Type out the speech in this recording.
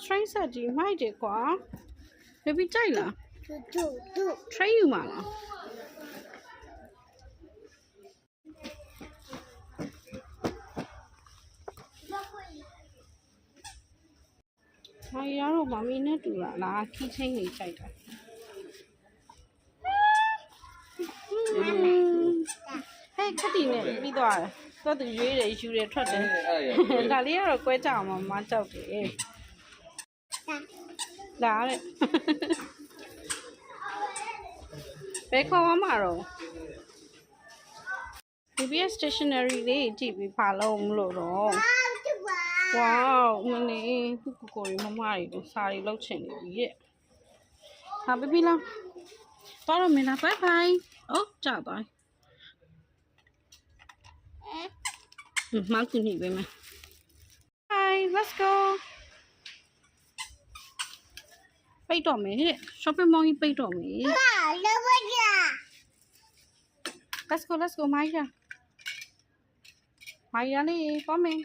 train set ကြီးမိုက်တယ်ကွာ baby ကြိုက်လား train ယူမှာလားမာရီယာတို့မမီနဲ့တူတာလားခီးချင်းလေးကြိုက်တာဟဲ့ခက်တီနဲ့ပြီးသွားတယ်တော့သူရွေးတယ်ယူတယ်ထွက်တယ်ဒါလေးကတော့ကွဲကြအောင်မကြောက်တယ်လာတဲ့ဘယ်ခေါ်မှာတော့ BBS stationery လေးကြည့်ပြီးဖာလုံးမလို့တော့ဝေါမလေးခုကိုရီမမရီတို့စာရီလောက်ချင်နေပြီရဲ့ဟာဘီဘီလာသွားတော့မင်းလား bye bye အော်ကြာသွားမောက်ကူနေပဲမယ် Hi let's go ပိတ်တော့မယ် shopping mall ကြီးပိတ်တော့မယ် let's go မာရီယာလေးသွားမယ်